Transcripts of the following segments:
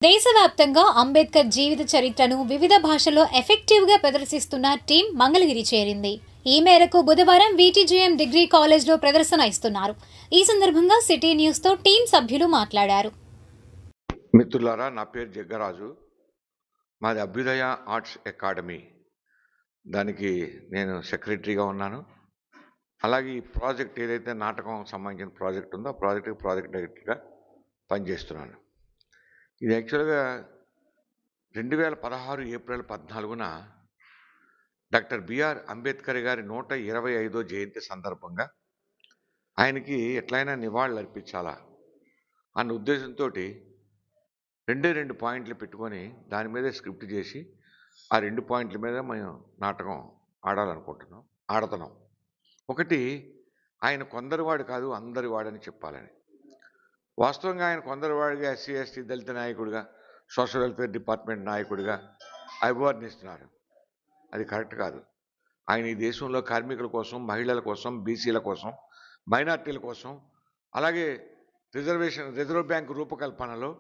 దేశవ్యాప్తంగా అంబేద్కర్ జీవిత చరిత్రను వివిధ భాషల్లో ఎఫెక్టివ్గా ప్రదర్శిస్తున్న టీం మంగళగిరి చేరింది. ఈ మేరకు బుధవారం వీటీజీఎం డిగ్రీ కాలేజ్లో ప్రదర్శన ఇస్తున్నారు. ఈ సందర్భంగా సిటీ న్యూస్తో టీం సభ్యులు మాట్లాడారు. మిత్రులారా, నా పేరు జగ్గరాజు. మాది అభ్యుదయ ఆర్ట్స్ అకాడమీ, దానికి నేను సెక్రటరీగా ఉన్నాను. అలాగే ఈ ప్రాజెక్ట్ ఏదైతే నాటకం సంబంధించిన ప్రాజెక్ట్ ఉందో ఆ ప్రాజెక్ట్ డైరెక్టర్గా పనిచేస్తున్నాను. ఇది యాక్చువల్గా 2016 ఏప్రిల్ 14న డాక్టర్ బిఆర్ అంబేద్కర్ గారి 125వ జయంతి సందర్భంగా ఆయనకి ఎట్లయినా నివాళులు అర్పించాలా అన్న ఉద్దేశంతో రెండు పాయింట్లు పెట్టుకొని దాని మీదే స్క్రిప్ట్ చేసి ఆ 2 పాయింట్ల మీద మేము నాటకం ఆడుతున్నాం. ఒకటి, ఆయన కొందరివాడు కాదు అందరివాడని చెప్పాలని. వాస్తవంగా ఆయన కొందరివాడిగా ఎస్సీ ఎస్టీ దళిత నాయకుడిగా, సోషల్ వెల్ఫేర్ డిపార్ట్మెంట్ నాయకుడిగా అభివర్ణిస్తున్నారు. అది కరెక్ట్ కాదు. ఆయన ఈ దేశంలో కార్మికుల కోసం, మహిళల కోసం, బీసీల కోసం, మైనార్టీల కోసం, అలాగే రిజర్వ్ బ్యాంక్ రూపకల్పనలో,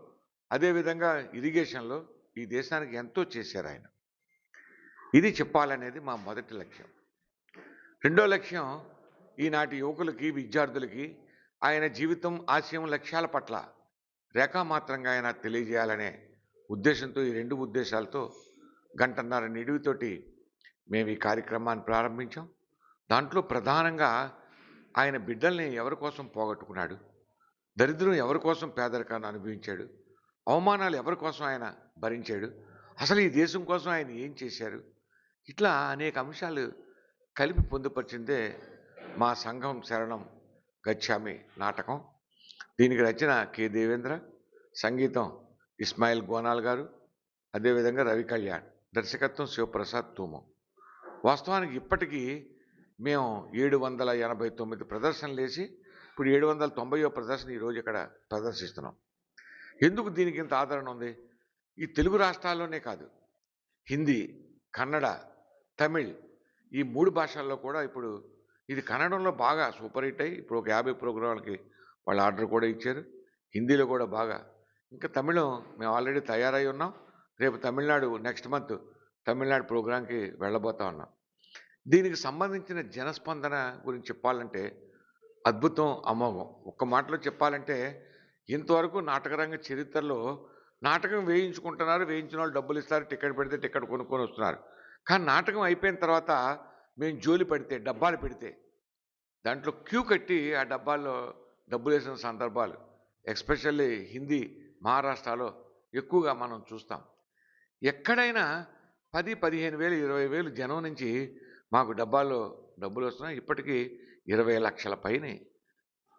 అదేవిధంగా ఇరిగేషన్లో ఈ దేశానికి ఎంతో చేశారు ఆయన. ఇది చెప్పాలనేది మా మొదటి లక్ష్యం. రెండో లక్ష్యం, ఈనాటి యువకులకి, విద్యార్థులకి ఆయన జీవితం, ఆశయం, లక్ష్యాల పట్ల రేఖామాత్రంగా ఆయన తెలియజేయాలనే ఉద్దేశంతో, ఈ 2 ఉద్దేశాలతో గంటన్నర నిడివితోటి మేము ఈ కార్యక్రమాన్ని ప్రారంభించాం. దాంట్లో ప్రధానంగా ఆయన బిడ్డల్ని ఎవరి కోసం పోగొట్టుకున్నాడు, దరిద్రం ఎవరి కోసం పేదరికాన్ని అనుభవించాడు, అవమానాలు ఎవరి కోసం ఆయన భరించాడు, అసలు ఈ దేశం కోసం ఆయన ఏం చేశారు, ఇట్లా అనేక అంశాలు కలిపి పొందుపరిచిందే మా సంఘం శరణం గచ్చామి నాటకం. దీనికి రచన కె దేవేంద్ర, సంగీతం ఇస్మాయిల్ గోనాల్ గారు, అదేవిధంగా రవి కళ్యాణ్, దర్శకత్వం శివప్రసాద్ తూము. వాస్తవానికి ఇప్పటికీ మేము 789 ప్రదర్శనలు వేసి ఇప్పుడు 790వ ప్రదర్శన ఈరోజు ఇక్కడ ప్రదర్శిస్తున్నాం. ఎందుకు దీనికి ఇంత ఆదరణ ఉంది? ఈ తెలుగు రాష్ట్రాల్లోనే కాదు, హిందీ, కన్నడ, తమిళ్ ఈ 3 భాషల్లో కూడా ఇప్పుడు ఇది కన్నడంలో బాగా సూపర్ హిట్ అయ్యి ఇప్పుడు ఒక 50 ప్రోగ్రాంలకి వాళ్ళు ఆర్డర్ కూడా ఇచ్చారు. హిందీలో కూడా బాగా, ఇంకా తమిళం మేము ఆల్రెడీ తయారై ఉన్నాం. రేపు తమిళనాడు నెక్స్ట్ మంత్ తమిళనాడు ప్రోగ్రాంకి వెళ్ళబోతా ఉన్నాం. దీనికి సంబంధించిన జనస్పందన గురించి చెప్పాలంటే అద్భుతం, అమోఘం. ఒక్క మాటలో చెప్పాలంటే ఇంతవరకు నాటకరంగ చరిత్రలో నాటకం వేయించుకుంటున్నారు, వేయించిన వాళ్ళు డబ్బులు ఇస్తారు, టికెట్ పెడితే టికెట్ కొనుక్కొని వస్తున్నారు. కానీ నాటకం అయిపోయిన తర్వాత మేము జోలి పెడితే, డబ్బాలు పెడితే దాంట్లో క్యూ కట్టి ఆ డబ్బాల్లో డబ్బులు వేసిన సందర్భాలు ఎస్పెషల్లీ హిందీ, మహారాష్ట్రలో ఎక్కువగా మనం చూస్తాం. ఎక్కడైనా 10, 15 వేలు, 20 వేలు జనం నుంచి మాకు డబ్బాల్లో డబ్బులు వస్తున్నాయి. ఇప్పటికీ 20 లక్షల పైనే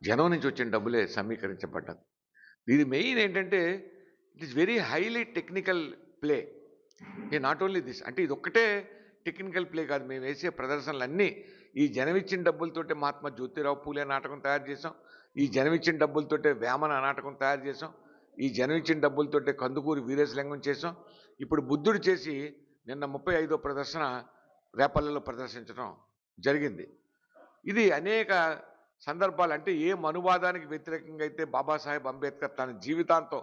జనం నుంచి వచ్చిన డబ్బులే సమీకరించబడ్డది. ఇది మెయిన్ ఏంటంటే it is very highly technical play. Not only this, అంటే ఇది ఒక్కటే టెక్నికల్ ప్లే కాదు. మేము వేసే ప్రదర్శనలన్నీ ఈ జనమిచ్చిన డబ్బులతోటే మహాత్మా జ్యోతిరావు పూలే నాటకం తయారు చేసాం, ఈ జనమిచ్చిన డబ్బులతోటే వేమన నాటకం తయారు చేసాం, ఈ జనమిచ్చిన డబ్బులతోటే కందుకూరి వీరేశలింగం చేసాం. ఇప్పుడు బుద్ధుడు చేసి నిన్న 35వ ప్రదర్శన రేపల్లెలో ప్రదర్శించడం జరిగింది. ఇది అనేక సందర్భాలు, అంటే ఏ మనువాదానికి వ్యతిరేకంగా అయితే బాబాసాహెబ్ అంబేద్కర్ తన జీవితాంతం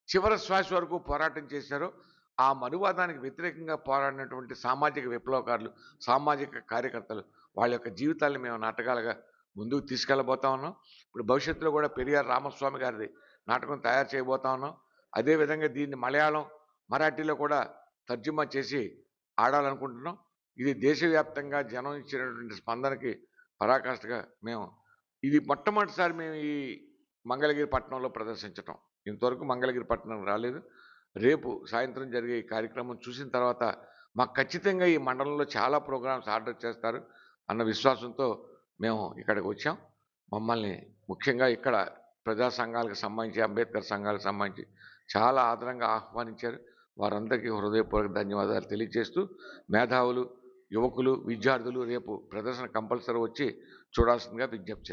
చివరి శ్వాస వరకు పోరాటం చేశారో ఆ మనువాదానికి వ్యతిరేకంగా పోరాడినటువంటి సామాజిక విప్లవకారులు, సామాజిక కార్యకర్తలు, వాళ్ళ యొక్క జీవితాలను మేము నాటకాలుగా ముందుకు తీసుకెళ్ళబోతా ఉన్నాం. ఇప్పుడు భవిష్యత్తులో కూడా పెరియార్ రామస్వామి గారిది నాటకం తయారు చేయబోతా ఉన్నాం. అదేవిధంగా దీన్ని మలయాళం, మరాఠీలో కూడా తర్జుమా చేసి ఆడాలనుకుంటున్నాం. ఇది దేశవ్యాప్తంగా జనం ఇచ్చినటువంటి స్పందనకి పరాకాష్ఠగా ఇది మొట్టమొదటిసారి మేము ఈ మంగళగిరి పట్టణంలో ప్రదర్శించటం. ఇంతవరకు మంగళగిరి పట్టణం రాలేదు. రేపు సాయంత్రం జరిగే ఈ కార్యక్రమం చూసిన తర్వాత మాకు ఖచ్చితంగా ఈ మండలంలో చాలా ప్రోగ్రామ్స్ ఆర్డర్ చేస్తారు అన్న విశ్వాసంతో మేము ఇక్కడికి వచ్చాం. మమ్మల్ని ముఖ్యంగా ఇక్కడ ప్రజా సంఘాలకు సంబంధించి, అంబేద్కర్ సంఘాలకు సంబంధించి చాలా ఆదరంగా ఆహ్వానించారు. వారందరికీ హృదయపూర్వక ధన్యవాదాలు తెలియజేస్తూ, మేధావులు, యువకులు, విద్యార్థులు రేపు ప్రదర్శన కంపల్సరీ వచ్చి చూడాల్సిందిగా విజ్ఞప్తి చేస్తారు.